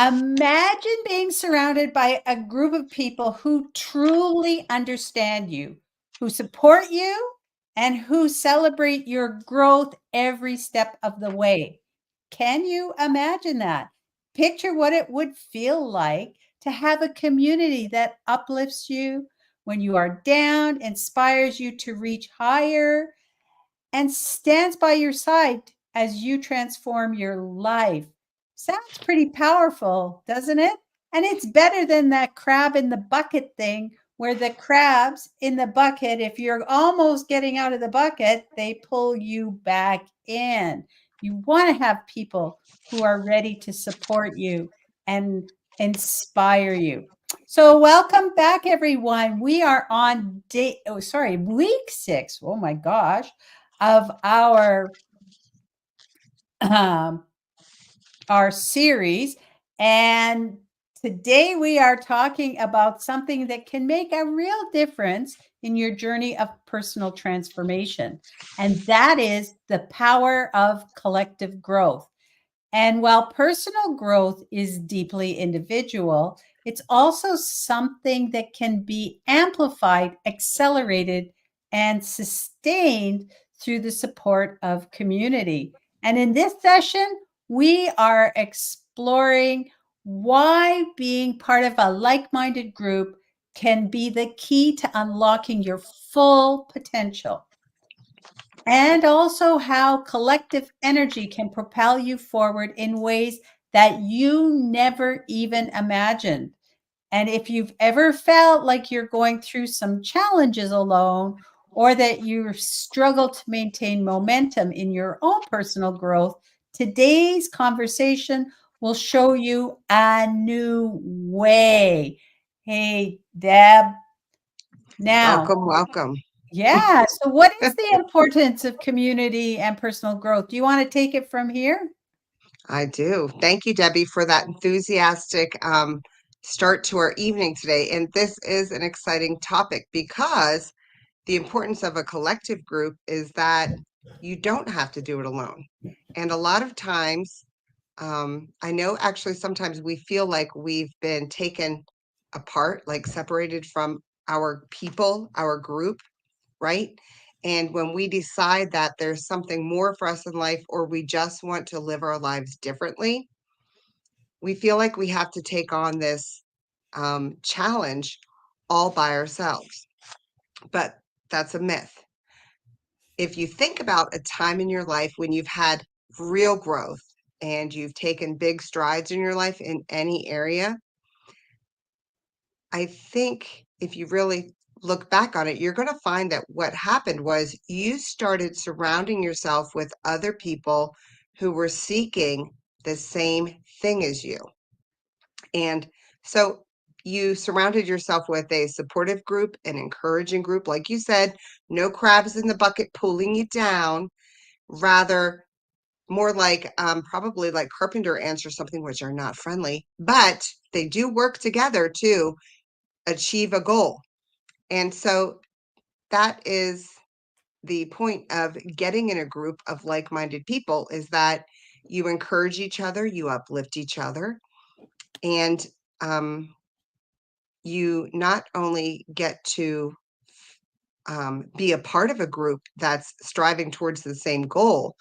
Imagine being surrounded by a group of people who truly understand you, who support you, and who celebrate your growth every step of the way. Can you imagine that? Picture what it would feel like to have a community that uplifts you when you are down, inspires you to reach higher, and stands by your side as you transform your life. Sounds pretty powerful, doesn't it? And it's better than that crab in the bucket thing where the crabs in the bucket, if you're almost getting out of the bucket, they pull you back in. You want to have people who are ready to support you and inspire you. So welcome back, everyone. We are on week 6. Oh my gosh, of um, our series, and today we are talking about something that can make a real difference in your journey of personal transformation, and that is the power of collective growth. And while personal growth is deeply individual, it's also something that can be amplified, accelerated, and sustained through the support of community. And in this session, we are exploring why being part of a like minded group can be the key to unlocking your full potential, and also how collective energy can propel you forward in ways that you never even imagined. And if you've ever felt like you're going through some challenges alone, or that you struggle to maintain momentum in your own personal growth, today's conversation will show you a new way. Hey, Deb. Now, Welcome, welcome. yeah. So, what is the importance of community and personal growth? Do you want to take it from here? I do. Thank you, Debbie, for that enthusiastic start to our evening today. And this is an exciting topic because the importance of a collective group is that you don't have to do it alone. And a lot of times, I know actually sometimes we feel like we've been taken apart, like separated from our people, our group, right? And when we decide that there's something more for us in life, or we just want to live our lives differently, we feel like we have to take on this challenge all by ourselves. But that's a myth. If you think about a time in your life when you've had real growth and you've taken big strides in your life in any area, I think if you really look back on it, you're going to find that what happened was you started surrounding yourself with other people who were seeking the same thing as you. And so you surrounded yourself with a supportive group, an encouraging group. Like you said, no crabs in the bucket pulling you down, rather more like probably like carpenter ants or something, which are not friendly, but they do work together to achieve a goal. And so that is the point of getting in a group of like-minded people, is that you encourage each other, you uplift each other, and you not only get to be a part of a group that's striving towards the same goal,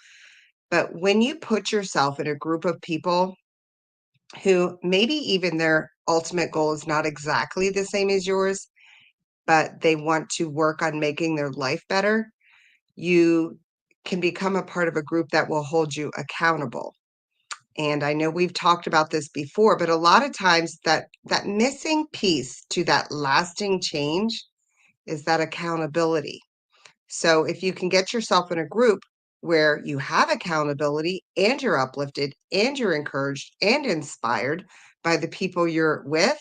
but when you put yourself in a group of people who maybe even their ultimate goal is not exactly the same as yours, but they want to work on making their life better, you can become a part of a group that will hold you accountable. And I know we've talked about this before, but a lot of times that missing piece to that lasting change is that accountability. So if you can get yourself in a group where you have accountability and you're uplifted and you're encouraged and inspired by the people you're with,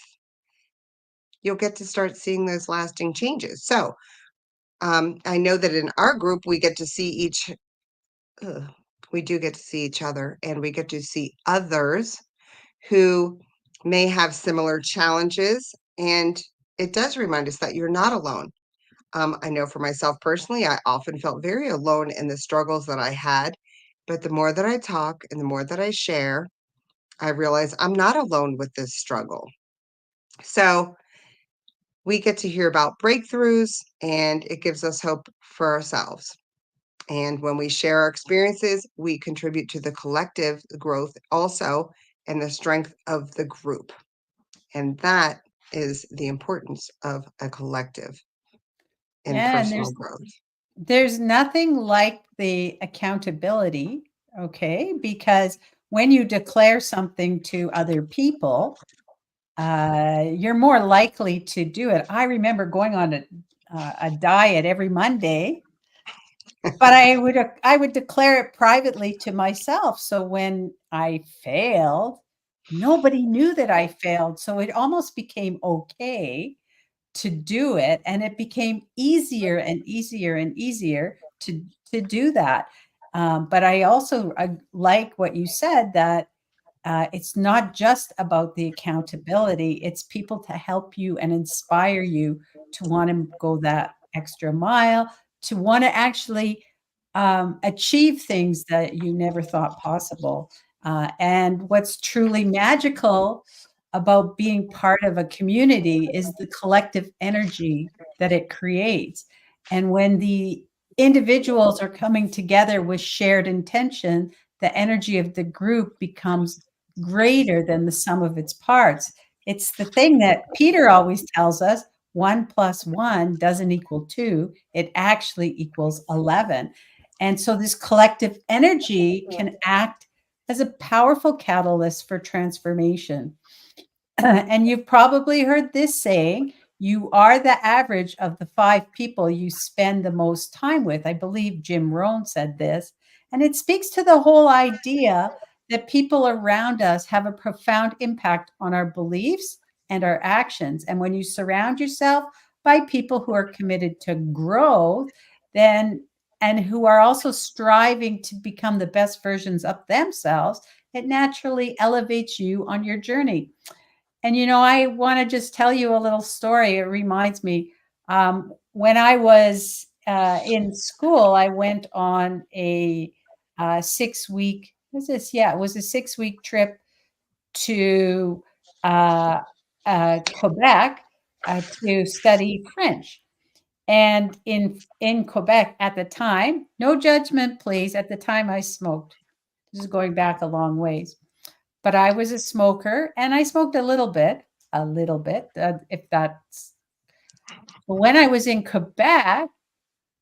you'll get to start seeing those lasting changes. So I know that in our group, uh, we do get to see each other, and we get to see others who may have similar challenges. And it does remind us that you're not alone. I know for myself personally, I often felt very alone in the struggles that I had. But the more that I talk and the more that I share, I realize I'm not alone with this struggle. So we get to hear about breakthroughs and it gives us hope for ourselves. And when we share our experiences, we contribute to the collective growth also and the strength of the group. And that is the importance of a collective in Yeah, and personal growth. there's nothing like the accountability, okay? Because when you declare something to other people, you're more likely to do it. I remember going on a diet every Monday, but I would declare it privately to myself. So when I failed, nobody knew that I failed. So it almost became okay to do it, and it became easier and easier and easier to do that. But I like what you said, that it's not just about the accountability, it's people to help you and inspire you to want to go that extra mile, to want to actually achieve things that you never thought possible. And what's truly magical about being part of a community is the collective energy that it creates. And when the individuals are coming together with shared intention, the energy of the group becomes greater than the sum of its parts. It's the thing that Peter always tells us: one plus one doesn't equal two, it actually equals 11. And so this collective energy can act as a powerful catalyst for transformation. And you've probably heard this saying: you are the average of the five people you spend the most time with. I believe Jim Rohn said this. And it speaks to the whole idea that people around us have a profound impact on our beliefs and our actions. And when you surround yourself by people who are committed to growth, then and who are also striving to become the best versions of themselves, it naturally elevates you on your journey. And I want to just tell you a little story. It reminds me, when I was in school, I went on a 6 week. Was this? Yeah, it was a 6 week trip to uh, Quebec to study French. And in Quebec at the time, no judgment, please. At the time, I smoked. This is going back a long ways, but I was a smoker and I smoked a little bit, if that's when I was in Quebec.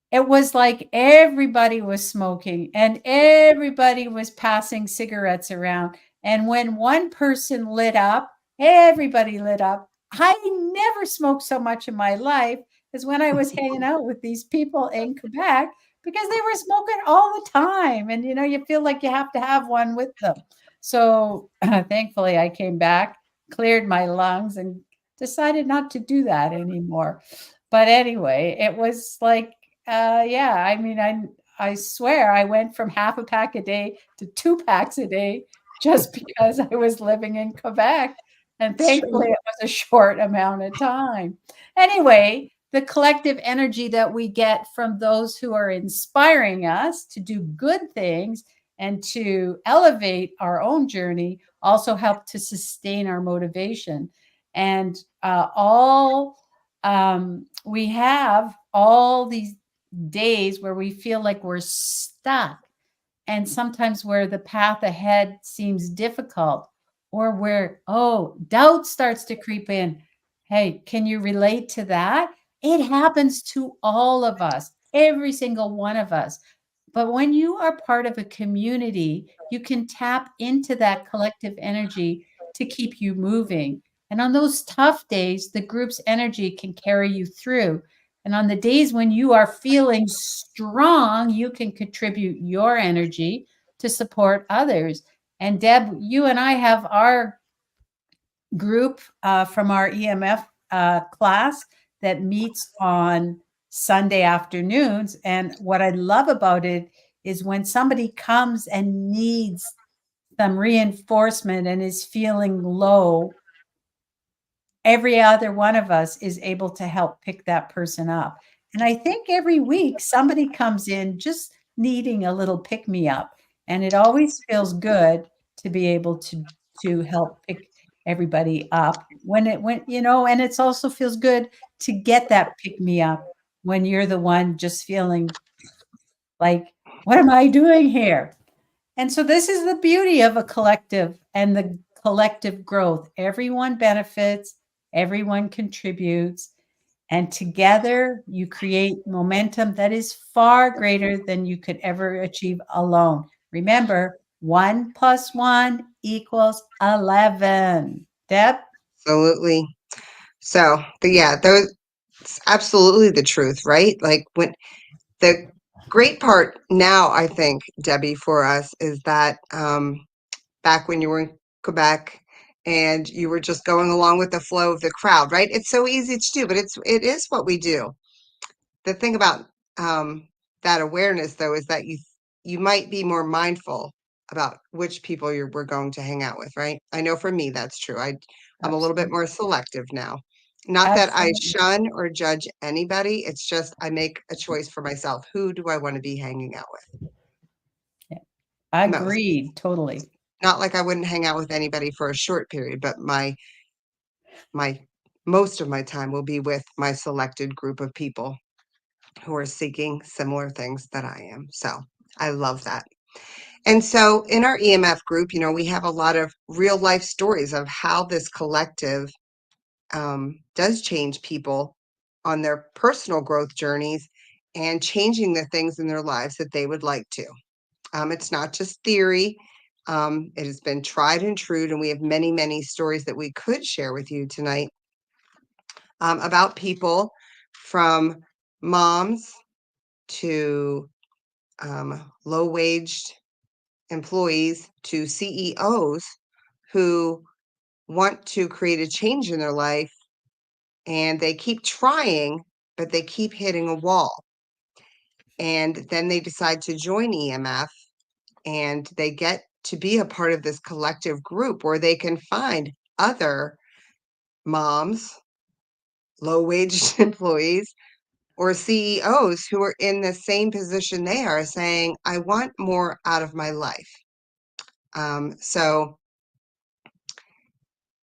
It was like everybody was smoking and everybody was passing cigarettes around. And when one person lit up, everybody lit up. I never smoked so much in my life as when I was hanging out with these people in Quebec, because they were smoking all the time. And you feel like you have to have one with them. So thankfully, I came back, cleared my lungs, and decided not to do that anymore. But anyway, it was like, yeah, I mean, I swear I went from half a pack a day to 2 packs a day just because I was living in Quebec, and It's true. thankfully it was a short amount of time. Anyway, the collective energy that we get from those who are inspiring us to do good things and to elevate our own journey also help to sustain our motivation. And all we have all these days where we feel like we're stuck, and sometimes where the path ahead seems difficult, or where, doubt starts to creep in. Hey, can you relate to that? It happens to all of us, every single one of us. But when you are part of a community, you can tap into that collective energy to keep you moving. And on those tough days, the group's energy can carry you through. And on the days when you are feeling strong, you can contribute your energy to support others. And Deb, you and I have our group from our EMF class that meets on Sunday afternoons. And what I love about it is when somebody comes and needs some reinforcement and is feeling low, every other one of us is able to help pick that person up. And I think every week somebody comes in just needing a little pick me up. And it always feels good to be able to help pick everybody up and it's also feels good to get that pick me up when you're the one just feeling like, what am I doing here? And so this is the beauty of a collective and the collective growth. Everyone benefits, everyone contributes, and together you create momentum that is far greater than you could ever achieve alone. Remember, 1 plus 1 equals 11. Deb? Absolutely. So, yeah, those absolutely the truth, right? Like when the great part now, I think, Debbie, for us is that back when you were in Quebec and you were just going along with the flow of the crowd, right? It's so easy to do, but it is what we do. The thing about that awareness, though, is that you might be more mindful about which people we're going to hang out with, right? I know for me that's true. I'm a little bit Absolutely. more selective now. Not that I Absolutely. shun or judge anybody. It's just I make a choice for myself. Who do I want to be hanging out with Yeah. most? Agreed. Totally. Not like I wouldn't hang out with anybody for a short period, but my most of my time will be with my selected group of people who are seeking similar things that I am. So I love that. And so in our EMF group, we have a lot of real life stories of how this collective does change people on their personal growth journeys and changing the things in their lives that they would like to. It's not just theory. It has been tried and true, and we have many, many stories that we could share with you tonight about people from moms to low-waged employees to CEOs who want to create a change in their life and they keep trying, but they keep hitting a wall. And then they decide to join EMF and they get to be a part of this collective group where they can find other moms, low wage employees, or CEOs who are in the same position they are saying, I want more out of my life. So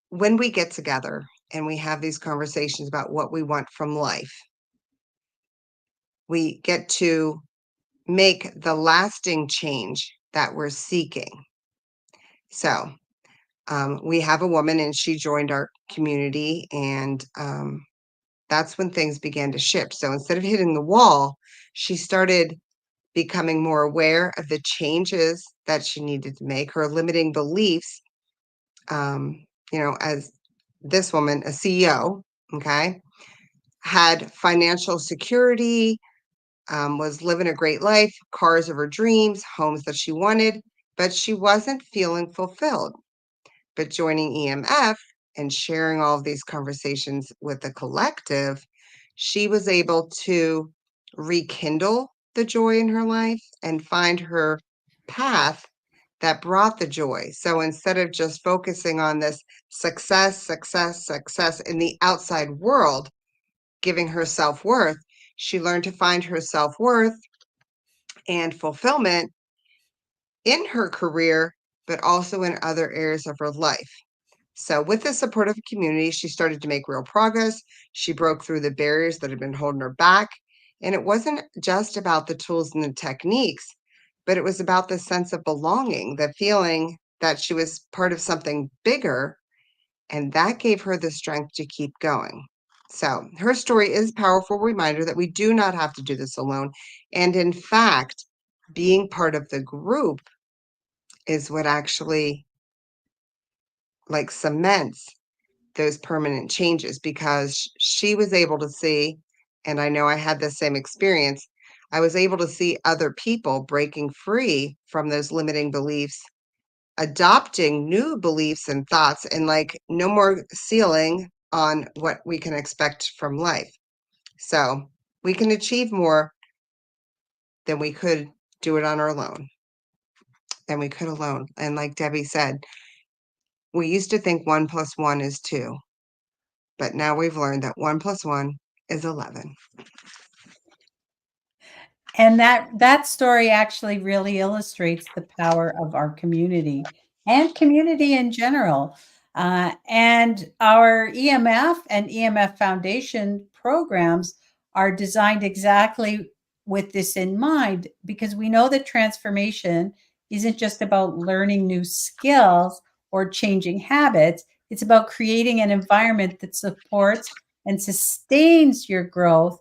when we get together and we have these conversations about what we want from life, we get to make the lasting change that we're seeking. So we have a woman and she joined our community, and that's when things began to shift. So instead of hitting the wall, she started becoming more aware of the changes that she needed to make, her limiting beliefs. As this woman, a CEO, okay, had financial security, was living a great life, cars of her dreams, homes that she wanted, but she wasn't feeling fulfilled. But joining EMF and sharing all of these conversations with the collective, she was able to rekindle the joy in her life and find her path that brought the joy. So instead of just focusing on this success, success, success in the outside world, giving her self worth, she learned to find her self worth and fulfillment in her career, but also in other areas of her life. So, with the support of a community, she started to make real progress. She broke through the barriers that had been holding her back. And it wasn't just about the tools and the techniques, but it was about the sense of belonging, the feeling that she was part of something bigger. And that gave her the strength to keep going. So, her story is a powerful reminder that we do not have to do this alone. And in fact, being part of the group is what actually like cements those permanent changes, because she was able to see, and I know I had the same experience, I was able to see other people breaking free from those limiting beliefs, adopting new beliefs and thoughts, and like no more ceiling on what we can expect from life. So we can achieve more than we could do it on our own, than we could alone. And like Debbie said, we used to think 1 plus 1 is 2, but now we've learned that 1 plus 1 is 11. And that story actually really illustrates the power of our community. and community in general. And our EMF and EMF Foundation programs are designed exactly with this in mind because we know that transformation isn't just about learning new skills or changing habits. It's about creating an environment that supports and sustains your growth.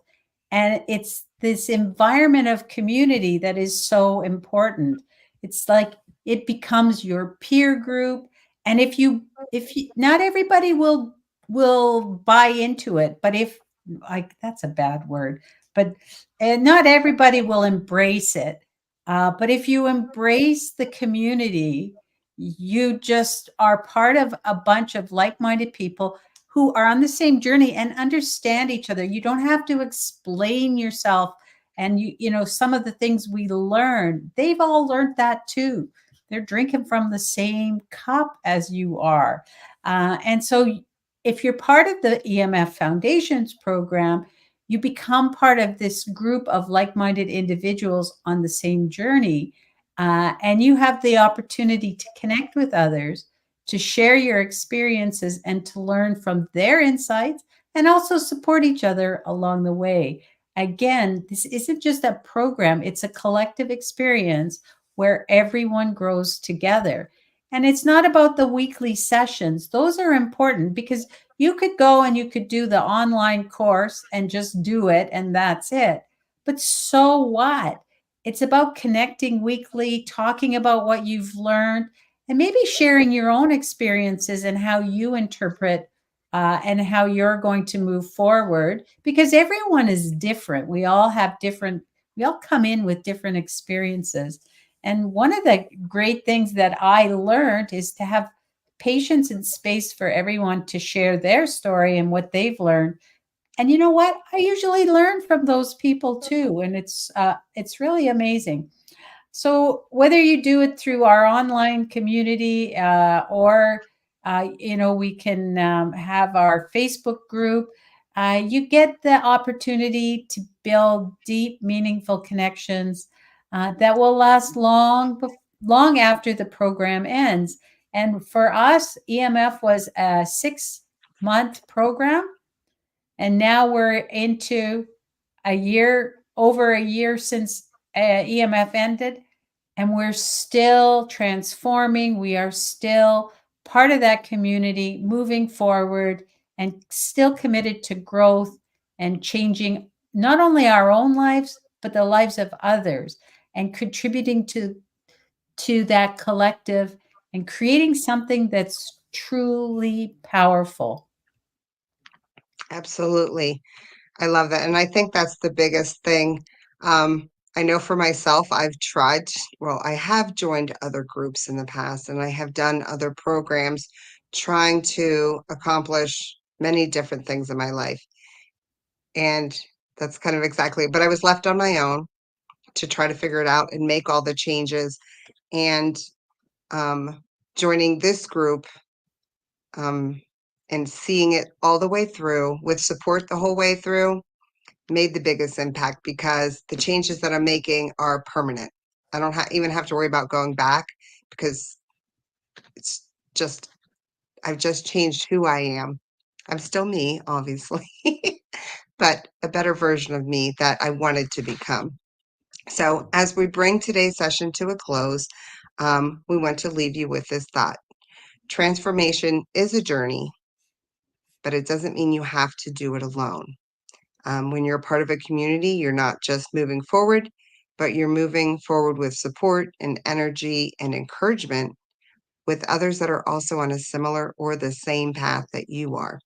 And it's this environment of community that is so important. It's like it becomes your peer group. And if you not everybody will buy into it, but if like that's a bad word, but and not everybody will embrace it. But if you embrace the community, you just are part of a bunch of like-minded people who are on the same journey and understand each other. You don't have to explain yourself. And you know, some of the things we learn, they've all learned that too. They're drinking from the same cup as you are. And so if you're part of the EMF Foundations program, you become part of this group of like minded individuals on the same journey. And you have the opportunity to connect with others, to share your experiences, and to learn from their insights and also support each other along the way. Again, this isn't just a program, it's a collective experience where everyone grows together. And it's not about the weekly sessions. Those are important because you could go and you could do the online course and just do it, and that's it. But so what? It's about connecting weekly, talking about what you've learned, and maybe sharing your own experiences and how you interpret and how you're going to move forward because everyone is different. We all come in with different experiences. And one of the great things that I learned is to have patience and space for everyone to share their story and what they've learned. And you know what? I usually learn from those people too, and it's really amazing. So whether you do it through our online community or we can have our Facebook group, you get the opportunity to build deep, meaningful connections that will last long after the program ends. And for us, EMF was a 6-month program, and now we're into over a year since EMF ended, and we're still transforming. We are still part of that community, moving forward, and still committed to growth and changing not only our own lives, but the lives of others, and contributing to that collective and creating something that's truly powerful. Absolutely. I love that, and I think that's the biggest thing. I know for myself, I have joined other groups in the past, and I have done other programs trying to accomplish many different things in my life. And that's kind of exactly, but I was left on my own to try to figure it out and make all the changes. And um, joining this group um, and seeing it all the way through with support the whole way through made the biggest impact because the changes that I'm making are permanent. I don't even have to worry about going back because it's just, I've just changed who I am. I'm still me, obviously, but a better version of me that I wanted to become. So, as we bring today's session to a close, we want to leave you with this thought. Transformation is a journey, but it doesn't mean you have to do it alone. When you're a part of a community, you're not just moving forward, but you're moving forward with support and energy and encouragement with others that are also on a similar or the same path that you are.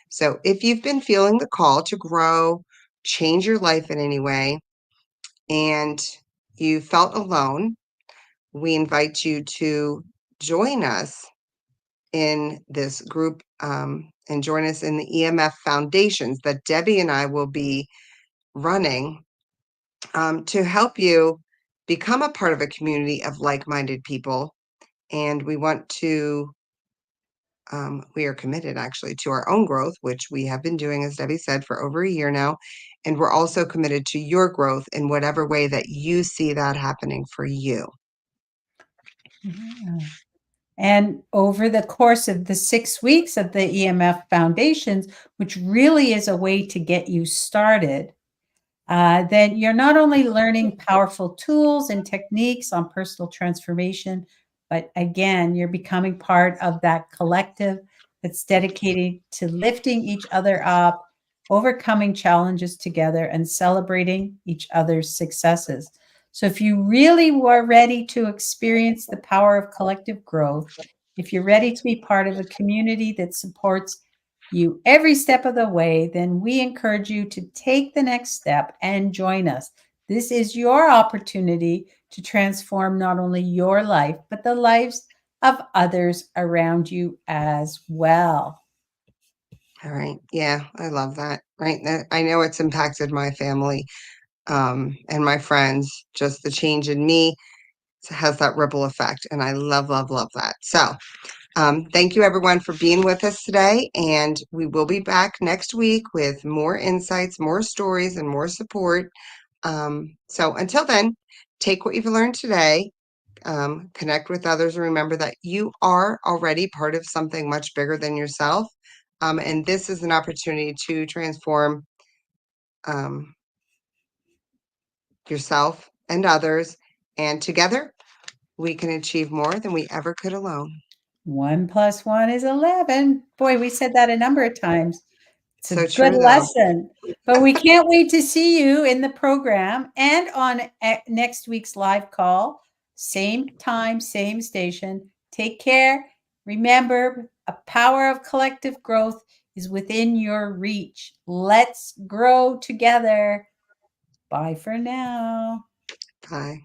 So if you've been feeling the call to grow, change your life in any way, and you felt alone, we invite you to join us in this group and join us in the EMF Foundations that Debbie and I will be running to help you become a part of a community of like-minded people. And we are committed actually to our own growth, which we have been doing, as Debbie said, for over a year now. And we're also committed to your growth in whatever way that you see that happening for you. Yeah. And over the course of the 6 weeks of the EMF Foundations, which really is a way to get you started, then you're not only learning powerful tools and techniques on personal transformation, but again, you're becoming part of that collective that's dedicated to lifting each other up, overcoming challenges together, and celebrating each other's successes. So, if you really were ready to experience the power of collective growth, if you're ready to be part of a community that supports you every step of the way, then we encourage you to take the next step and join us. This is your opportunity to transform not only your life, but the lives of others around you as well. All right. Yeah, I love that. Right. I know it's impacted my family and my friends. Just the change in me has that ripple effect. And I love, love, love that. So thank you, everyone, for being with us today. And we will be back next week with more insights, more stories, and more support. So until then, take what you've learned today, connect with others, and remember that you are already part of something much bigger than yourself. And this is an opportunity to transform um, yourself and others. And together, we can achieve more than we ever could alone. 1 plus 1 is 11. Boy, we said that a number of times. It's a So good true, though. lesson. But we can't wait to see you in the program and on next week's live call. Same time, same station. Take care. Remember, a power of collective growth is within your reach. Let's grow together. Bye for now. Bye.